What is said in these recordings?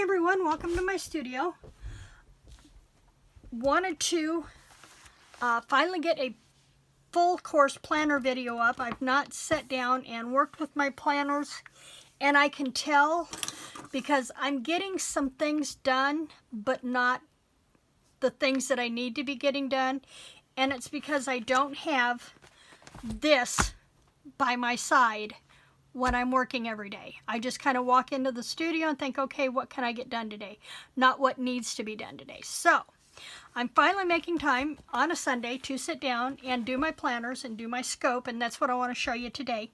everyone, welcome to my studio. Wanted to finally get a full course planner video up. I've not sat down and worked with my planners, and I can tell because I'm getting some things done, but not the things that I need to be getting done. And it's because I don't have this by my side when I'm working every day. I just kind of walk into the studio and think, okay, what can I get done today? Not what needs to be done today. So I'm finally making time on a Sunday to sit down and do my planners and do my scope, and that's what I want to show you today.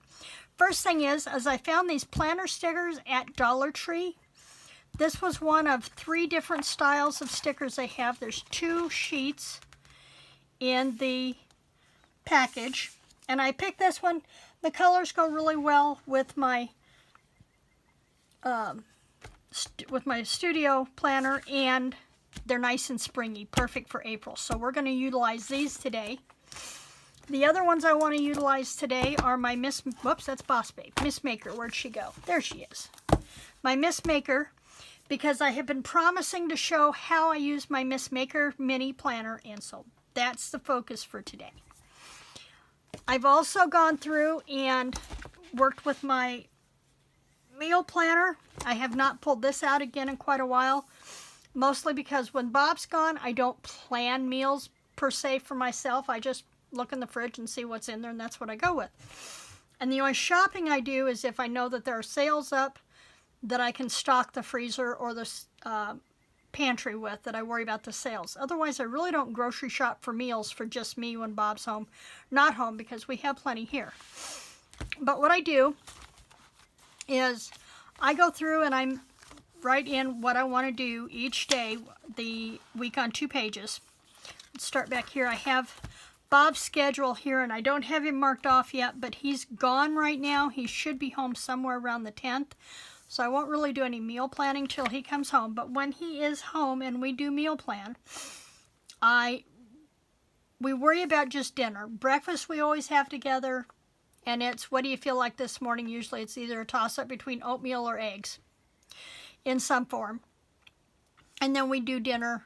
First thing is I found these planner stickers at Dollar Tree. This was one of 3 different styles of stickers they have. There's 2 sheets in the package, and I picked this one. The colors go really well with my studio planner, and they're nice and springy, perfect for April. So we're going to utilize these today. The other ones I want to utilize today are my whoops, that's Boss Babe. Miss Maker, where'd she go? There she is. My Miss Maker, because I have been promising to show how I use my Miss Maker mini planner, and so that's the focus for today. I've also gone through and worked with my meal planner. I have not pulled this out again in quite a while, mostly because when Bob's gone, I don't plan meals per se for myself. I just look in the fridge and see what's in there, and that's what I go with. And the only shopping I do is if I know that there are sales up that I can stock the freezer or the pantry with, that I worry about the sales. Otherwise, I really don't grocery shop for meals for just me when Bob's home. Not home, because we have plenty here. But what I do is I go through and I'm write in what I want to do each day, the week on 2 pages. Let's start back here. I have Bob's schedule here, and I don't have him marked off yet, but he's gone right now. He should be home somewhere around the 10th. So I won't really do any meal planning till he comes home. But when he is home and we do meal plan, we worry about just dinner. Breakfast we always have together, and it's, what do you feel like this morning? Usually it's either a toss-up between oatmeal or eggs in some form. And then we do dinner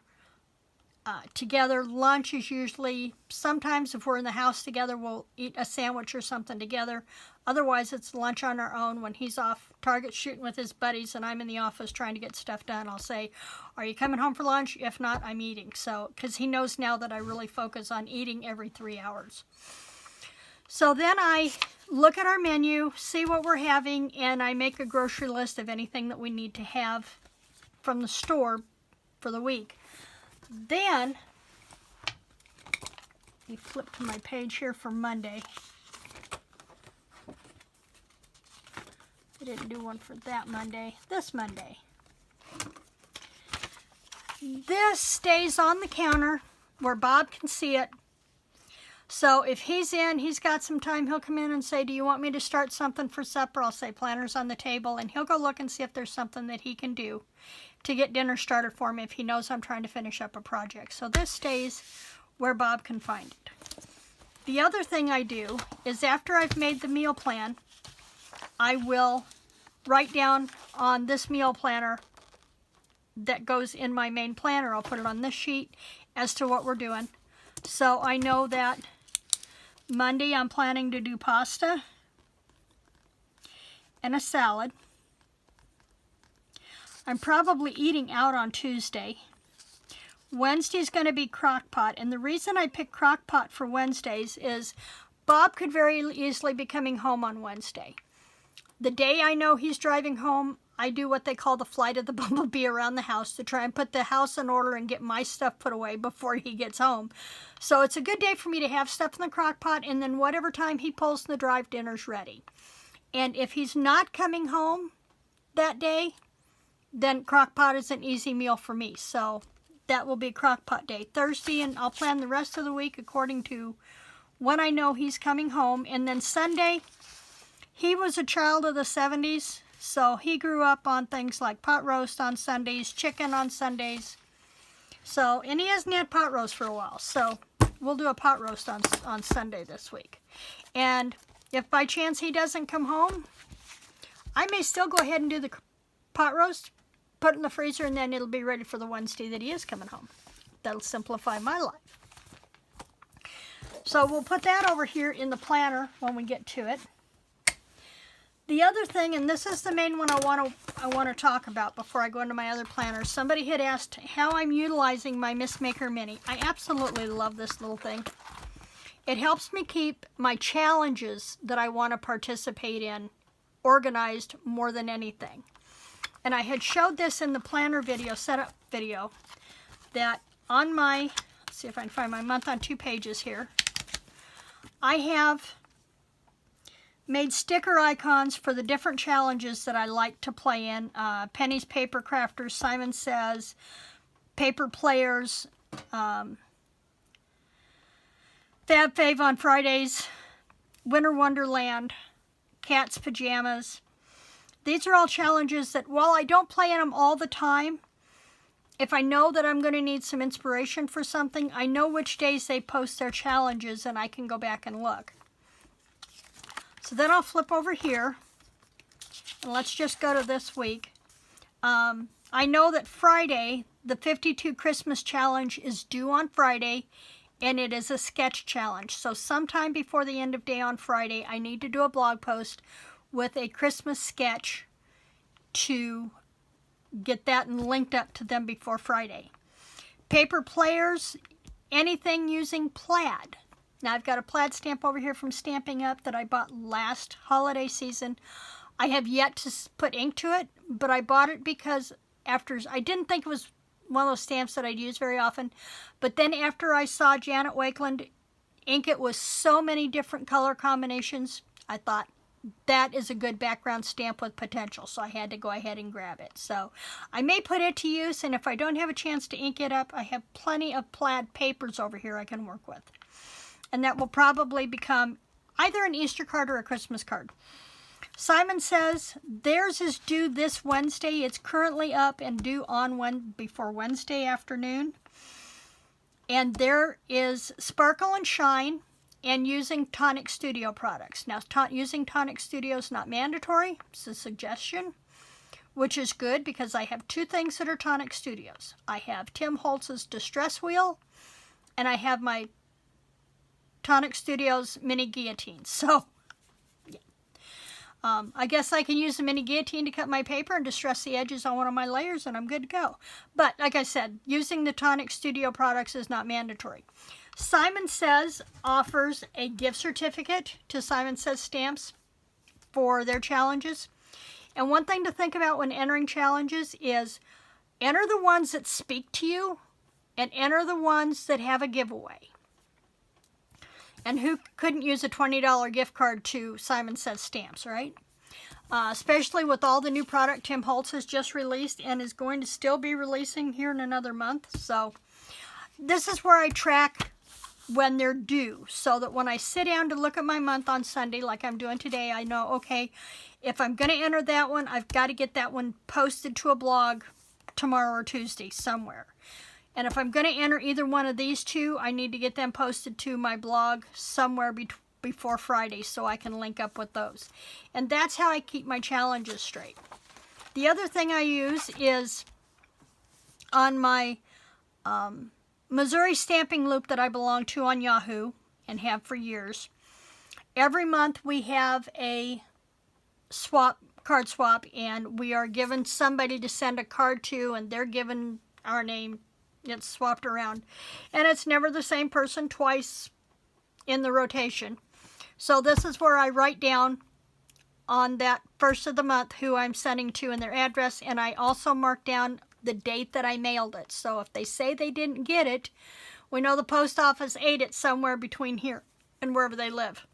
together. Lunch is usually, sometimes if we're in the house together, we'll eat a sandwich or something together. Otherwise, it's lunch on our own. When he's off target shooting with his buddies and I'm in the office trying to get stuff done, I'll say, are you coming home for lunch? If not, I'm eating. So, because he knows now that I really focus on eating every 3 hours. So then I look at our menu, see what we're having, and I make a grocery list of anything that we need to have from the store for the week. Then, let me flip to my page here for Monday. I didn't do one for that Monday. This Monday. This stays on the counter where Bob can see it. So if he's in, he's got some time, he'll come in and say, do you want me to start something for supper? I'll say planner's on the table, and he'll go look and see if there's something that he can do to get dinner started for me if he knows I'm trying to finish up a project. So this stays where Bob can find it. The other thing I do is after I've made the meal plan, I will write down on this meal planner that goes in my main planner. I'll put it on this sheet as to what we're doing. So I know that Monday I'm planning to do pasta and a salad. I'm probably eating out on Tuesday. Wednesday's going to be crock pot, and the reason I picked crock pot for Wednesdays is Bob could very easily be coming home on Wednesday. The day I know he's driving home, I do what they call the flight of the bumblebee around the house to try and put the house in order and get my stuff put away before he gets home. So it's a good day for me to have stuff in the crock pot, and then whatever time he pulls in the drive, dinner's ready. And if he's not coming home that day, then crock pot is an easy meal for me. So that will be crock pot day. Thursday, and I'll plan the rest of the week according to when I know he's coming home. And then Sunday, he was a child of the 70s, so he grew up on things like pot roast on Sundays, chicken on Sundays. So, and he hasn't had pot roast for a while, so we'll do a pot roast on Sunday this week. And if by chance he doesn't come home, I may still go ahead and do the pot roast, put it in the freezer, and then it'll be ready for the Wednesday that he is coming home. That'll simplify my life. So we'll put that over here in the planner when we get to it. The other thing, and this is the main one I want to talk about before I go into my other planner. Somebody had asked how I'm utilizing my Miss Maker Mini. I absolutely love this little thing. It helps me keep my challenges that I want to participate in organized more than anything. And I had showed this in the planner video, setup video, that on my, let's see if I can find my month on 2 pages here, I have made sticker icons for the different challenges that I like to play in. Penny's Paper Crafters, Simon Says, Paper Players, Fab Fave on Fridays, Winter Wonderland, Cat's Pajamas. These are all challenges that, while I don't play in them all the time, if I know that I'm going to need some inspiration for something, I know which days they post their challenges and I can go back and look. So then I'll flip over here, and let's just go to this week. I know that Friday, the 52 Christmas Challenge is due on Friday, and it is a sketch challenge. So sometime before the end of day on Friday, I need to do a blog post with a Christmas sketch to get that and linked up to them before Friday. Paper Players, anything using plaid. Now I've got a plaid stamp over here from Stamping Up that I bought last holiday season. I have yet to put ink to it, but I bought it because I didn't think it was one of those stamps that I'd use very often. But then after I saw Janet Wakeland ink it with so many different color combinations, I thought that is a good background stamp with potential. So I had to go ahead and grab it. So I may put it to use, and if I don't have a chance to ink it up, I have plenty of plaid papers over here I can work with. And that will probably become either an Easter card or a Christmas card. Simon Says theirs is due this Wednesday. It's currently up and due on before Wednesday afternoon. And there is Sparkle and Shine and using Tonic Studio products. Now, using Tonic Studio is not mandatory. It's a suggestion, which is good because I have 2 things that are Tonic Studios. I have Tim Holtz's Distress Wheel, and I have my Tonic Studios mini guillotine. So, yeah. I guess I can use the mini guillotine to cut my paper and distress the edges on one of my layers, and I'm good to go. But, like I said, using the Tonic Studio products is not mandatory. Simon Says offers a gift certificate to Simon Says Stamps for their challenges. And one thing to think about when entering challenges is enter the ones that speak to you and enter the ones that have a giveaway. And who couldn't use a $20 gift card to Simon Says Stamps, right? Especially with all the new product Tim Holtz has just released and is going to still be releasing here in another month. So this is where I track when they're due, so that when I sit down to look at my month on Sunday, like I'm doing today, I know, okay, if I'm going to enter that one, I've got to get that one posted to a blog tomorrow or Tuesday somewhere. And if I'm going to enter either one of these 2, I need to get them posted to my blog somewhere before Friday so I can link up with those. And that's how I keep my challenges straight. The other thing I use is on my Missouri stamping loop that I belong to on Yahoo and have for years. Every month we have a card swap, and we are given somebody to send a card to, and they're given our name. It's swapped around, and it's never the same person twice in the rotation. So this is where I write down on that first of the month who I'm sending to and their address, and I also mark down the date that I mailed it. So if they say they didn't get it, we know the post office ate it somewhere between here and wherever they live.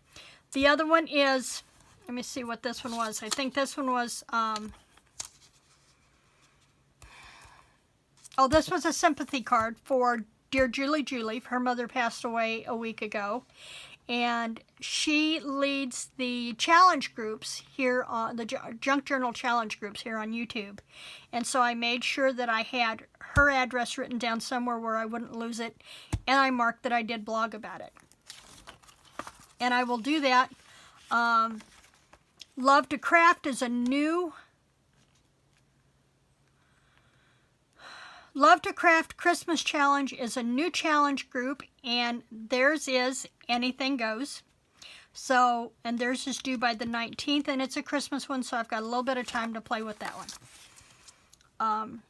The other one is, let me see what this one was. I think this one was, this was a sympathy card for Dear Julie. Her mother passed away a week ago. And she leads the challenge groups here on the Junk Journal challenge groups here on YouTube. And so I made sure that I had her address written down somewhere where I wouldn't lose it. And I marked that I did blog about it. And I will do that. Love to Craft is a new Love to Craft Christmas Challenge is a new challenge group, and theirs is Anything Goes. So, and theirs is due by the 19th, and it's a Christmas one, so I've got a little bit of time to play with that one.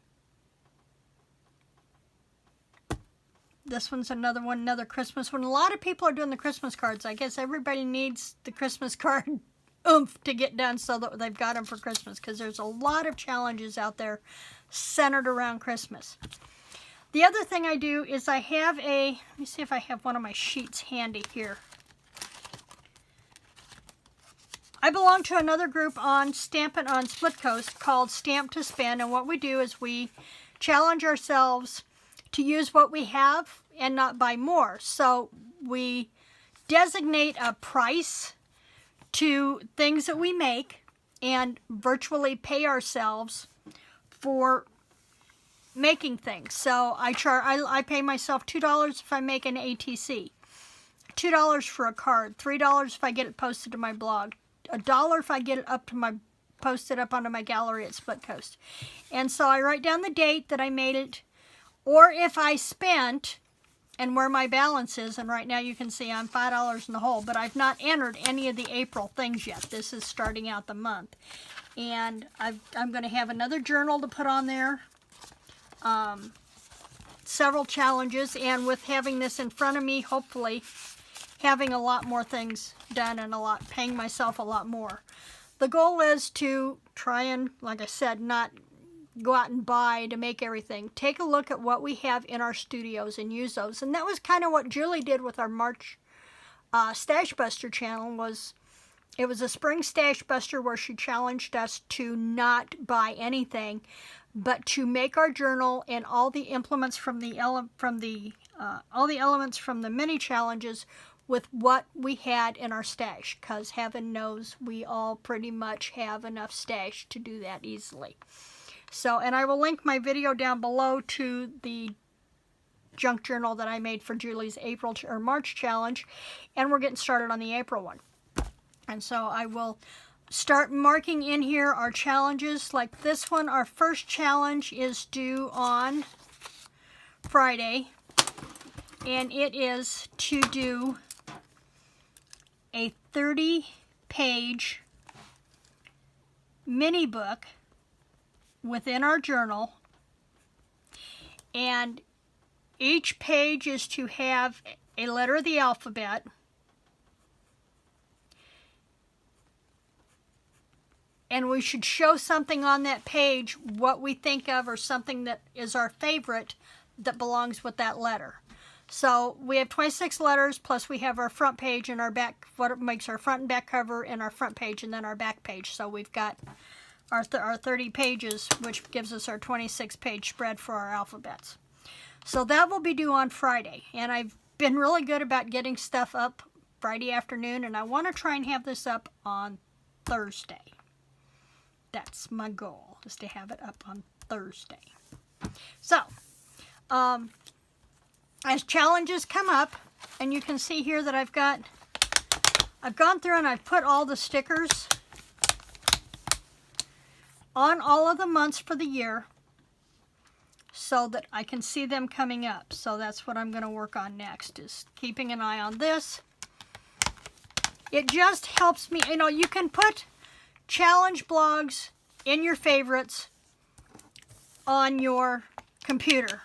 This one's another one, another Christmas one. A lot of people are doing the Christmas cards. I guess everybody needs the Christmas card oomph to get done so that they've got them for Christmas, because there's a lot of challenges out there centered around Christmas. The other thing I do is I have let me see if I have one of my sheets handy here. I belong to another group on Stampin' on Split Coast called Stamp to Spend, and what we do is we challenge ourselves to use what we have and not buy more. So we designate a price to things that we make and virtually pay ourselves for making things. So I pay myself $2 if I make an ATC, $2 for a card, $3 if I get it posted to my blog, $1 if I get it up to posted up onto my gallery at Split Coast. And so I write down the date that I made it, or if I spent and where my balance is. And right now you can see I'm $5 in the hole, but I've not entered any of the April things yet. This is starting out the month. And I'm going to have another journal to put on there. Several challenges, and with having this in front of me, hopefully having a lot more things done and paying myself a lot more. The goal is to try and, like I said, not go out and buy to make everything. Take a look at what we have in our studios and use those. And that was kind of what Julie did with our March Stash Buster channel. It was a spring Stash Buster where she challenged us to not buy anything, but to make our journal and all the implements from the all the elements from the mini challenges with what we had in our stash, because heaven knows we all pretty much have enough stash to do that easily. So, and I will link my video down below to the junk journal that I made for Julie's April or March challenge, and we're getting started on the April one. And so I will start marking in here our challenges. Like this one, our first challenge is due on Friday, and it is to do a 30-page mini book within our journal, and each page is to have a letter of the alphabet, and we should show something on that page, what we think of, or something that is our favorite that belongs with that letter. So we have 26 letters, plus we have our front page and our back, what makes our front and back cover, and our front page and then our back page. So we've got our 30 pages, which gives us our 26-page spread for our alphabets. So that will be due on Friday. And I've been really good about getting stuff up Friday afternoon, and I want to try and have this up on Thursday. That's my goal, is to have it up on Thursday. So, as challenges come up, and you can see here that I've gone through and I've put all the stickers on all of the months for the year so that I can see them coming up. So that's what I'm going to work on next, is keeping an eye on this. It just helps me, you can put challenge blogs in your favorites on your computer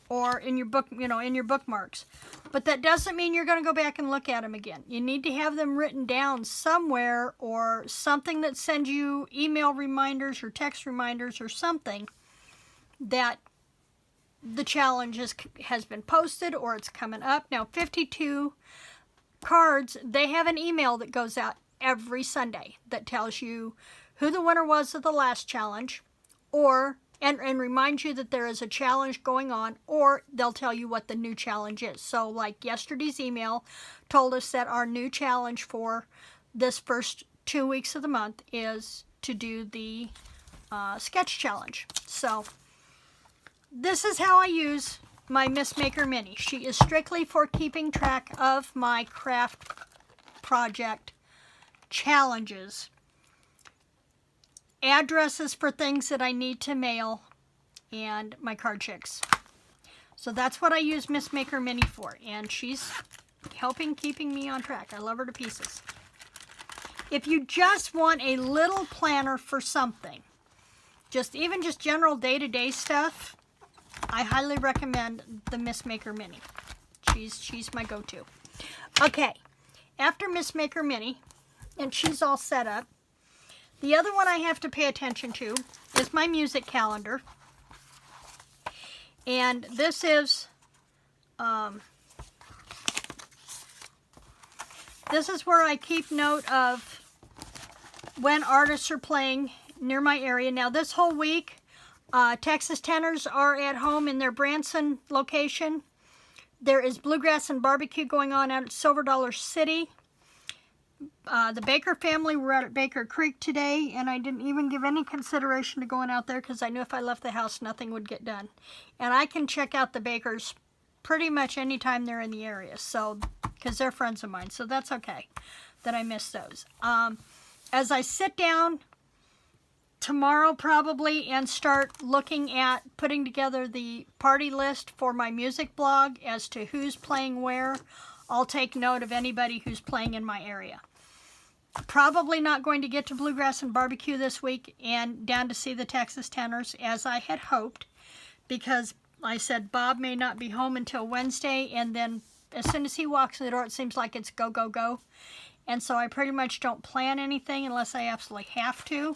or in your book, in your bookmarks. But that doesn't mean you're going to go back and look at them again. You need to have them written down somewhere, or something that sends you email reminders or text reminders or something that the challenge has been posted or it's coming up. Now, 52 cards, they have an email that goes out every Sunday that tells you who the winner was of the last challenge, and remind you that there is a challenge going on, or they'll tell you what the new challenge is. So like yesterday's email told us that our new challenge for this first 2 weeks of the month is to do the sketch challenge. So this is how I use my Miss Maker Mini. She is strictly for keeping track of my craft project challenges, addresses for things that I need to mail, and my card chicks. So that's what I use Miss Maker Mini for, and she's keeping me on track. I love her to pieces. If you just want a little planner for something, even just general day-to-day stuff, I highly recommend the Miss Maker Mini. She's my go-to. Okay, after Miss Maker Mini, and she's all set up, the other one I have to pay attention to is my music calendar. And this is where I keep note of when artists are playing near my area. Now this whole week, Texas Tenors are at home in their Branson location. There is Bluegrass and Barbecue going on out at Silver Dollar City. The Baker family were out at Baker Creek today, and I didn't even give any consideration to going out there because I knew if I left the house, nothing would get done. And I can check out the Bakers pretty much anytime they're in the area, so because they're friends of mine, so that's okay that I missed those. As I sit down tomorrow probably and start looking at putting together the party list for my music blog as to who's playing where, I'll take note of anybody who's playing in my area. Probably not going to get to Bluegrass and Barbecue this week and down to see the Texas Tenors as I had hoped, because I said Bob may not be home until Wednesday, and then as soon as he walks in the door it seems like it's go, go, go. And so I pretty much don't plan anything unless I absolutely have to.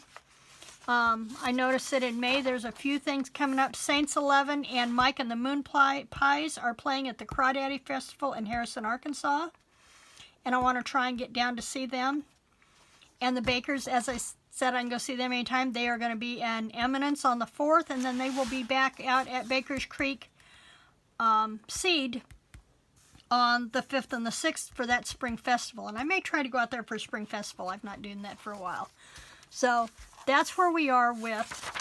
I noticed that in May there's a few things coming up. Saints 11 and Mike and the Moon Pies are playing at the Crawdaddy Festival in Harrison, Arkansas. And I want to try and get down to see them. And the Bakers, as I said, I can go see them anytime. They are going to be in Eminence on the 4th, and then they will be back out at Baker's Creek Seed on the 5th and the 6th for that spring festival. And I may try to go out there for a spring festival. I've not done that for a while. So that's where we are with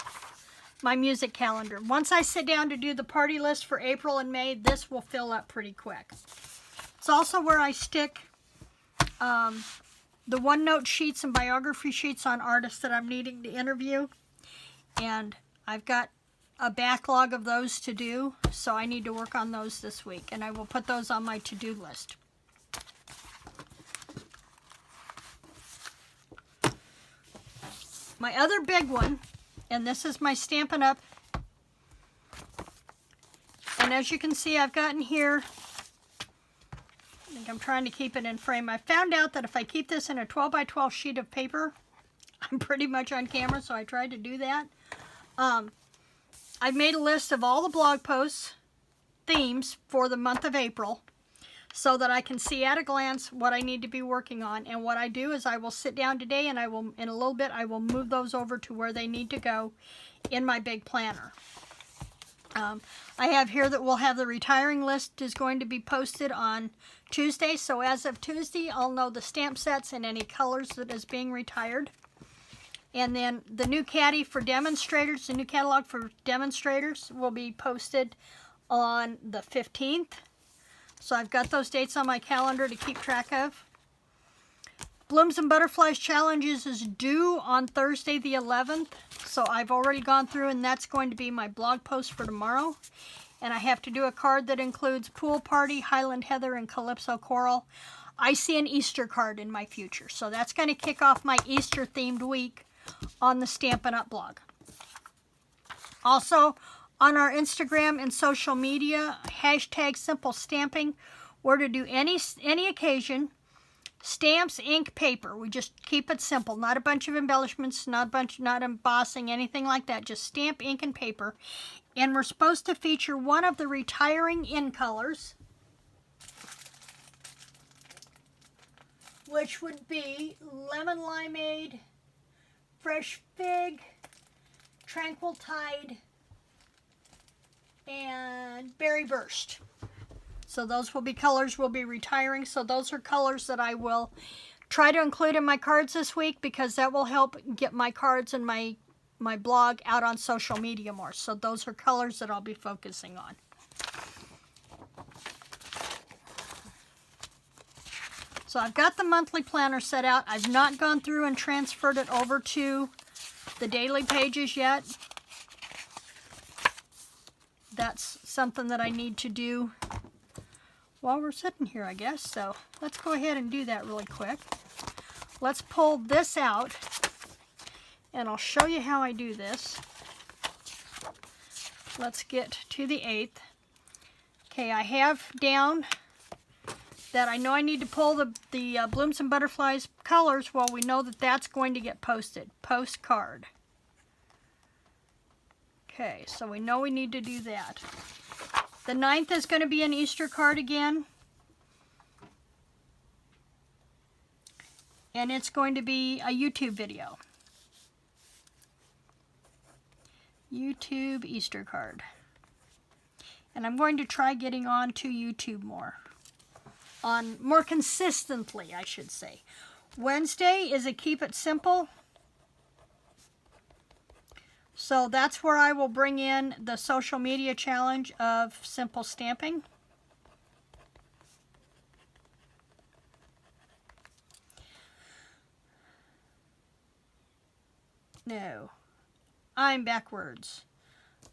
my music calendar. Once I sit down to do the party list for April and May, this will fill up pretty quick. It's also where I stick the OneNote sheets and biography sheets on artists that I'm needing to interview. And I've got a backlog of those to do, so I need to work on those this week. And I will put those on my to-do list. My other big one, and this is my Stampin' Up! And as you can see, I've gotten here, I think I'm trying to keep it in frame. I found out that if I keep this in a 12 by 12 sheet of paper, I'm pretty much on camera, so I tried to do that. I've made a list of all the blog posts, themes for the month of April, so that I can see at a glance what I need to be working on. And what I do is I will sit down today and I will, in a little bit, I will move those over to where they need to go in my big planner. I have here that we'll have the retiring list is going to be posted on Tuesday. So as of Tuesday, I'll know the stamp sets and any colors that is being retired. And then the new caddy for demonstrators, the new catalog for demonstrators will be posted on the 15th. So I've got those dates on my calendar to keep track of. Blooms and Butterflies Challenges is due on Thursday the 11th. So I've already gone through, and that's going to be my blog post for tomorrow. And I have to do a card that includes Pool Party, Highland Heather, and Calypso Coral. I see an Easter card in my future. So that's going to kick off my Easter themed week on the Stampin' Up! Blog. Also, on our Instagram and social media, hashtag Simple Stamping, we're to do any occasion, stamps, ink, paper. We just keep it simple, not a bunch of embellishments, not embossing, anything like that. Just stamp, ink, and paper. And we're supposed to feature one of the retiring in colors, which would be Lemon Limeade, Fresh Fig, Tranquil Tide, and Berry Burst. So those will be colors we'll be retiring. So those are colors that I will try to include in my cards this week, because that will help get my cards and my blog out on social media more. So those are colors that I'll be focusing on. So I've got the monthly planner set out. I've not gone through and transferred it over to the daily pages yet. that's something that I need to do while we're sitting here, I guess. So let's go ahead and do that really quick. Let's pull this out, and I'll show you how I do this. Let's get to the 8th. Okay, I have down that I know I need to pull the Blooms and Butterflies colors. Well, we know that that's going to get posted. Postcard. Okay, so we know we need to do that. The 9th is going to be an Easter card again. And it's going to be a YouTube video. YouTube Easter card. And I'm going to try getting on to YouTube more consistently, I should say. Wednesday is a Keep It Simple. So that's where I will bring in the social media challenge of simple stamping. No, I'm backwards.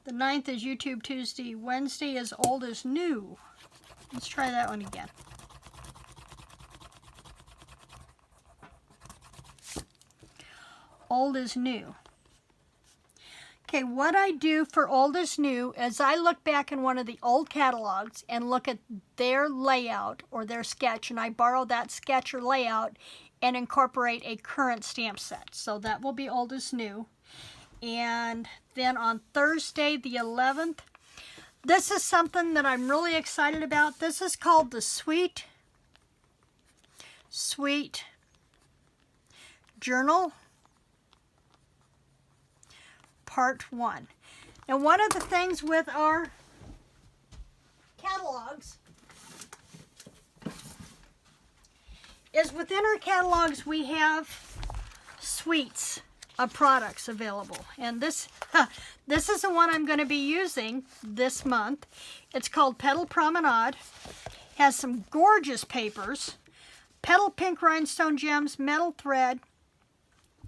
The 9th is YouTube Tuesday. Wednesday is Old is New. Let's try that one again. Old is New. Okay, what I do for Old is New is I look back in one of the old catalogs and look at their layout or their sketch, and I borrow that sketch or layout and incorporate a current stamp set. So that will be Old is New. And then on Thursday, the 11th, this is something that I'm really excited about. This is called the Sweet Journal Part 1. And one of the things with our catalogs is within our catalogs we have suites of products available. And this is the one I'm going to be using this month. It's called Petal Promenade. Has some gorgeous papers. Petal pink rhinestone gems, metal thread,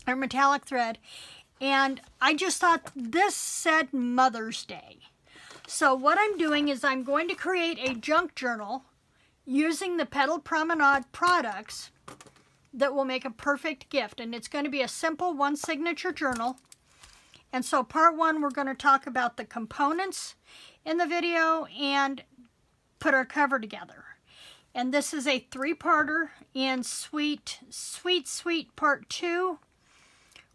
or metallic thread. And I just thought this said Mother's Day. So what I'm doing is I'm going to create a junk journal using the Petal Promenade products that will make a perfect gift. And it's going to be a simple one signature journal. And so part 1, we're going to talk about the components in the video and put our cover together. And this is a 3-parter. In Sweet Part 2,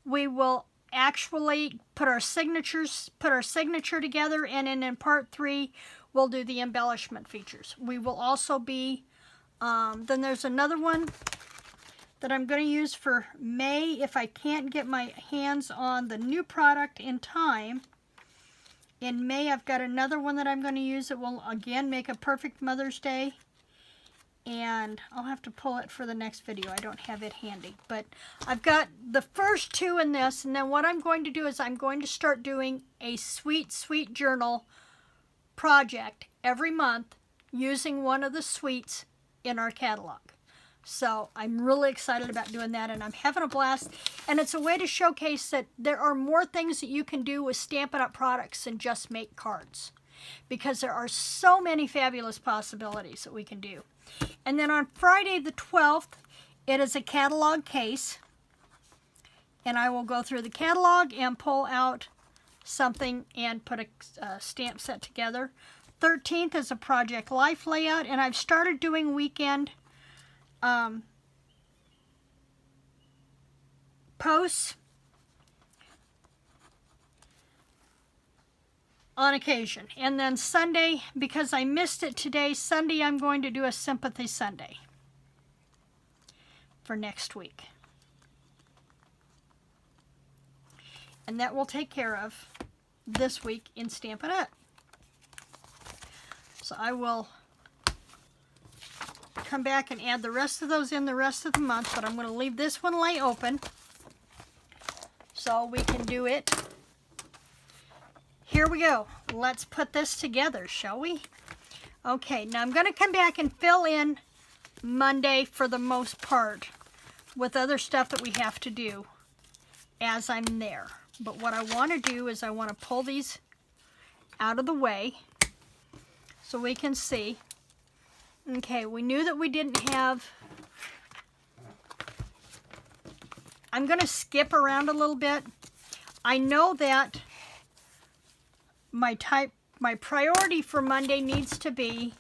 we will actually put our signature together, and in part 3 we'll do the embellishment features. We will also be then there's another one that I'm going to use for May if I can't get my hands on the new product in time. In May I've got another one that I'm going to use that will again make a perfect Mother's Day. And I'll have to pull it for the next video. I don't have it handy. But I've got the first 2 in this. And then what I'm going to do is I'm going to start doing a sweet journal project every month using one of the suites in our catalog. So I'm really excited about doing that, and I'm having a blast. And it's a way to showcase that there are more things that you can do with Stampin' Up! Products than just make cards. Because there are so many fabulous possibilities that we can do. And then on Friday the 12th, it is a catalog case. And I will go through the catalog and pull out something and put a stamp set together. 13th is a Project Life layout, and I've started doing weekend posts on occasion. And then Sunday, because I missed it today, Sunday I'm going to do a Sympathy Sunday for next week. And that will take care of this week in Stampin' Up! So I will come back and add the rest of those in the rest of the month, but I'm going to leave this one lay open so we can do it. Here we go. Let's put this together, shall we? Okay, now I'm going to come back and fill in Monday for the most part with other stuff that we have to do as I'm there. But what I want to do is I want to pull these out of the way so we can see. Okay, we knew that we didn't have... I'm going to skip around a little bit. I know that my priority for Monday needs to be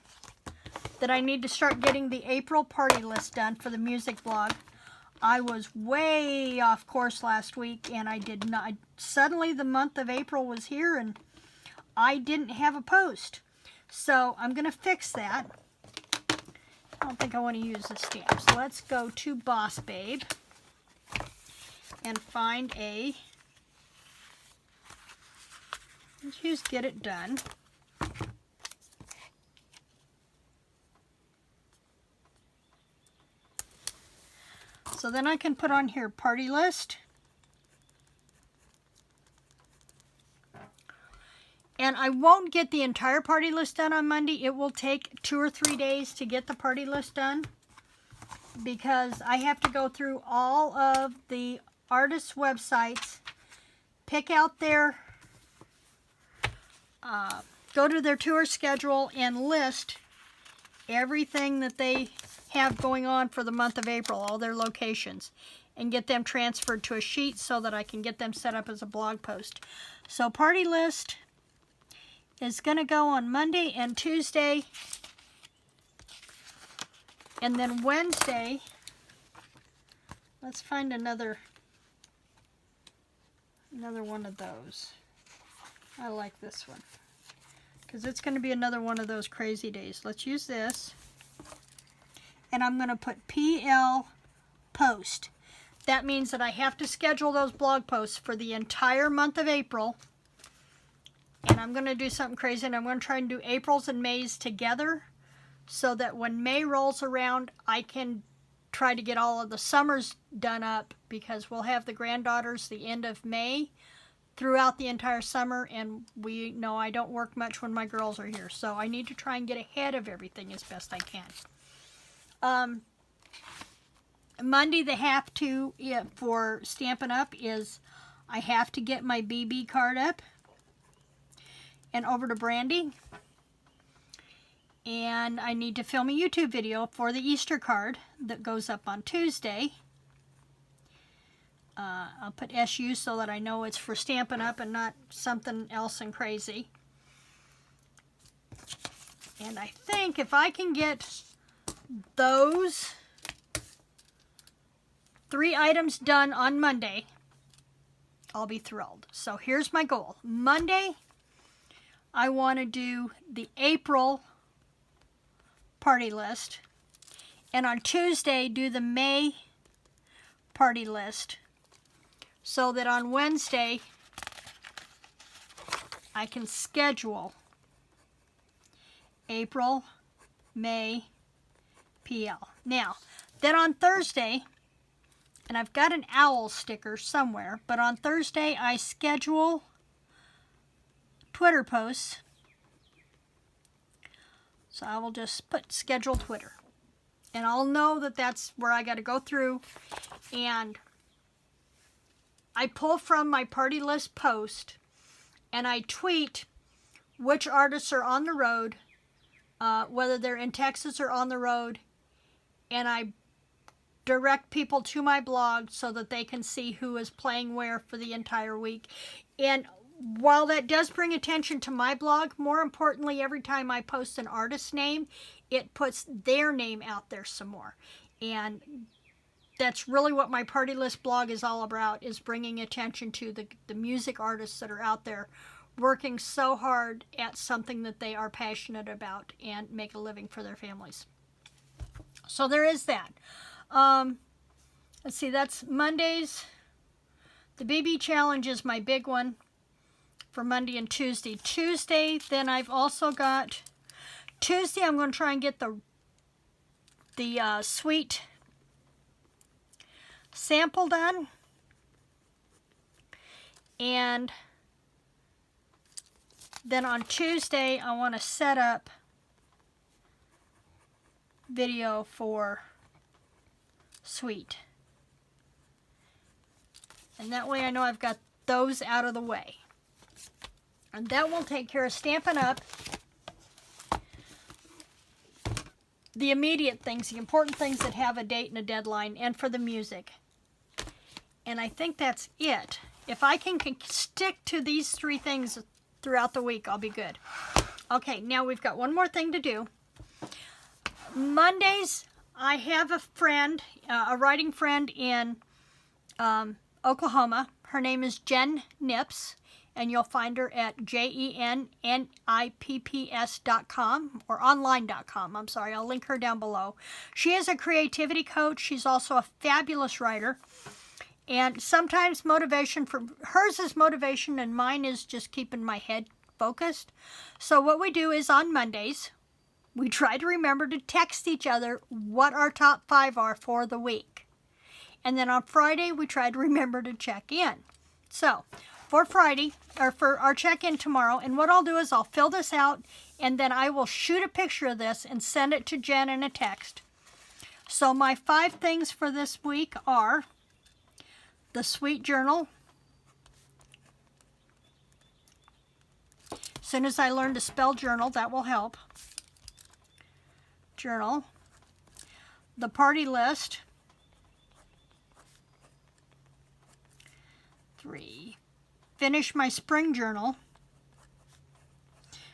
that I need to start getting the April party list done for the music blog. I was way off course last week, and I did not. Suddenly the month of April was here, and I didn't have a post. So I'm going to fix that. I don't think I want to use the stamps. So let's go to Boss Babe and find a... Let's use Get It Done. So then I can put on here party list. And I won't get the entire party list done on Monday. It will take 2 or 3 days to get the party list done, because I have to go through all of the artists' websites, pick out their, go to their tour schedule and list everything that they have going on for the month of April, all their locations, and get them transferred to a sheet so that I can get them set up as a blog post. So party list is going to go on Monday and Tuesday, and then Wednesday, let's find another one of those. I like this one, because it's going to be another one of those crazy days. Let's use this, and I'm going to put PL post. That means that I have to schedule those blog posts for the entire month of April. And I'm going to do something crazy, and I'm going to try and do April's and May's together, so that when May rolls around, I can try to get all of the summers done up, because we'll have the granddaughters the end of May throughout the entire summer, and we know I don't work much when my girls are here, so I need to try and get ahead of everything as best I can. Monday, the have to for Stampin' Up! Is I have to get my BB card up and over to Brandy, and I need to film a YouTube video for the Easter card that goes up on Tuesday. I'll put SU so that I know it's for Stampin' Up! And not something else and crazy. And I think if I can get those 3 items done on Monday, I'll be thrilled. So here's my goal. Monday, I want to do the April party list, and on Tuesday do the May party list, so that on Wednesday I can schedule April, May, PL. Now, then on Thursday, and I've got an owl sticker somewhere, but on Thursday I schedule Twitter posts. So I will just put schedule Twitter, and I'll know that that's where I got to go through, and I pull from my party list post, and I tweet which artists are on the road, whether they're in Texas or on the road, and I direct people to my blog so that they can see who is playing where for the entire week. And while that does bring attention to my blog, more importantly, every time I post an artist's name, it puts their name out there some more. And that's really what my party list blog is all about, is bringing attention to the music artists that are out there working so hard at something that they are passionate about and make a living for their families. So there is that. Let's see, that's Mondays. The BB challenge is my big one for Monday and Tuesday. Tuesday, then I've also got Tuesday, I'm going to try and get the sweet sample done, and then on Tuesday I want to set up video for sweet, and that way I know I've got those out of the way. And that will take care of Stampin' Up! The immediate things, the important things that have a date and a deadline, and for the music. And I think that's it. If I can stick to these 3 things throughout the week, I'll be good. Okay, now we've got one more thing to do. Mondays, I have a friend, a writing friend in Oklahoma. Her name is Jen Nips, and you'll find her at JENNIPPS.com or online.com. I'm sorry, I'll link her down below. She is a creativity coach. She's also a fabulous writer. And sometimes motivation for hers is motivation, and mine is just keeping my head focused. So what we do is on Mondays, we try to remember to text each other what our top 5 are for the week. And then on Friday, we try to remember to check in. So for Friday, or for our check-in tomorrow, and what I'll do is I'll fill this out, and then I will shoot a picture of this and send it to Jen in a text. So my 5 things for this week are the Sweet Journal. As soon as I learn to spell journal, that will help. Journal. The Party List. 3. Finish my spring journal.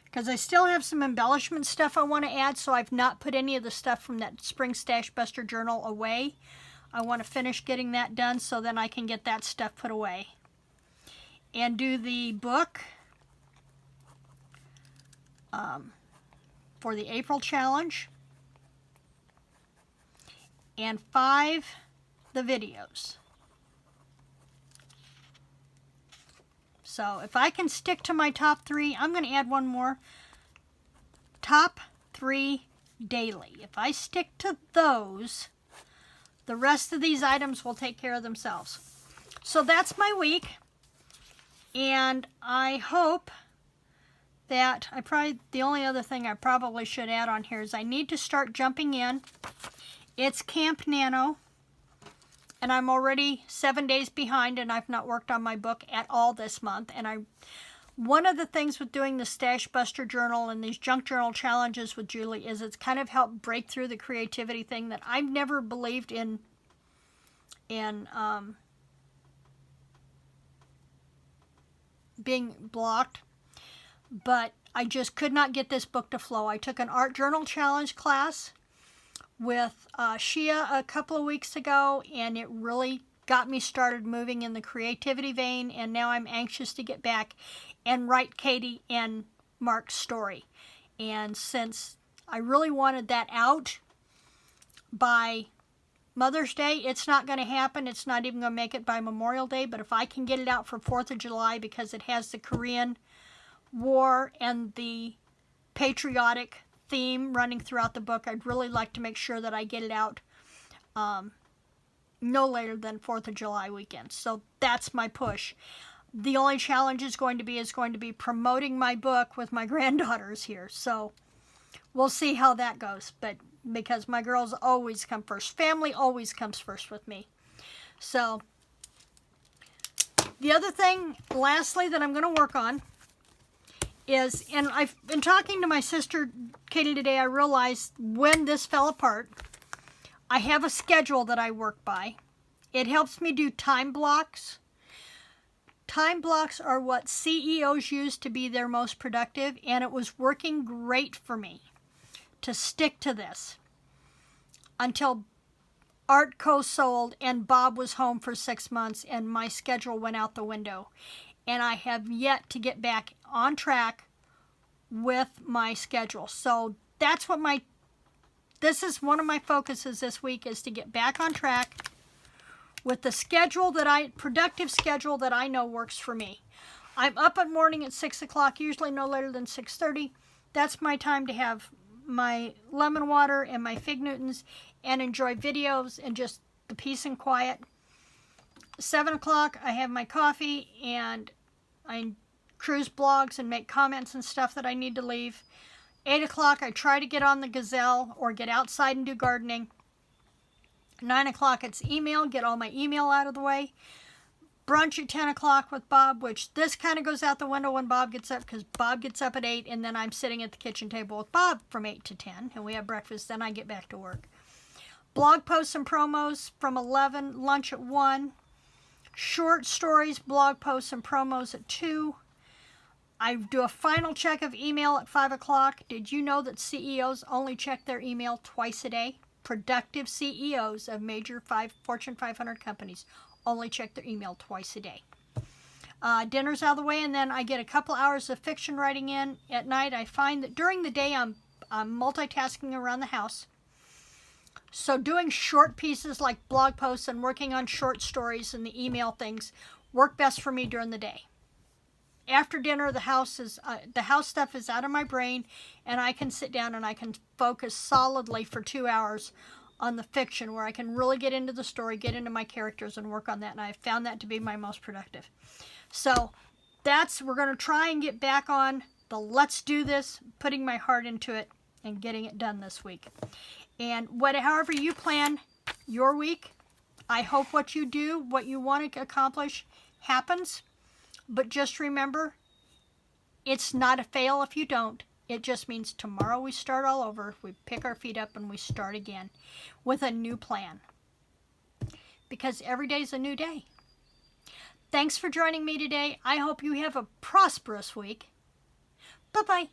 Because I still have some embellishment stuff I want to add, so I've not put any of the stuff from that Spring Stash Buster journal away. I want to finish getting that done so then I can get that stuff put away. And do the book for the April challenge. And 5, the videos. So if I can stick to my top 3, I'm going to add one more. Top 3 daily. If I stick to those, the rest of these items will take care of themselves. So that's my week. And I hope that the only other thing I probably should add on here is I need to start jumping in. It's Camp Nano, and I'm already 7 days behind, and I've not worked on my book at all this month. And one of the things with doing the Stash Buster Journal and these Junk Journal challenges with Julie is it's kind of helped break through the creativity thing that I've never believed in being blocked. But I just could not get this book to flow. I took an art journal challenge class with Shia a couple of weeks ago, and it really got me started moving in the creativity vein, and now I'm anxious to get back and write Katie and Mark's story. And since I really wanted that out by Mother's Day, it's not going to happen. It's not even going to make it by Memorial Day, but if I can get it out for 4th of July because it has the Korean War and the patriotic theme running throughout the book, I'd really like to make sure that I get it out no later than 4th of July weekend. So that's my push. The only challenge is going to be promoting my book with my granddaughters here. So we'll see how that goes. But because my girls always come first. Family always comes first with me. So the other thing, lastly, that I'm going to work on is, and I've been talking to my sister Katie today, I realized when this fell apart, I have a schedule that I work by. It helps me do time blocks. Time blocks are what CEOs use to be their most productive, and it was working great for me to stick to this until Art co-sold and Bob was home for 6 months and my schedule went out the window. And I have yet to get back on track with my schedule. So that's what this is one of my focuses this week, is to get back on track with the schedule productive schedule that I know works for me. I'm up in the morning at 6 o'clock, usually no later than 6:30. That's my time to have my lemon water and my Fig Newtons and enjoy videos and just the peace and quiet. 7 o'clock, I have my coffee and I cruise blogs and make comments and stuff that I need to leave. 8 o'clock, I try to get on the Gazelle or get outside and do gardening. 9 o'clock, it's email, get all my email out of the way. brunch at 10 o'clock with Bob, which this kind of goes out the window when Bob gets up, because Bob gets up at 8, and then I'm sitting at the kitchen table with Bob from 8 to 10, and we have breakfast, then I get back to work. Blog posts and promos from 11, lunch at 1. Short stories, blog posts, and promos at 2. I do a final check of email at 5 o'clock. Did you know that CEOs only check their email twice a day? Productive CEOs of major Fortune 500 companies only check their email twice a day. Dinner's out of the way, and then I get a couple hours of fiction writing in. At night, I find that during the day I'm multitasking around the house. So doing short pieces like blog posts and working on short stories and the email things work best for me during the day. After dinner, the house stuff is out of my brain, and I can sit down and I can focus solidly for 2 hours on the fiction, where I can really get into the story, get into my characters, and work on that. And I've found that to be my most productive. So we're going to try and get back on the let's do this, putting my heart into it, and getting it done this week. And however you plan your week, I hope what you do, what you want to accomplish, happens. But just remember, it's not a fail if you don't. It just means tomorrow we start all over. We pick our feet up and we start again with a new plan. Because every day's a new day. Thanks for joining me today. I hope you have a prosperous week. Bye-bye.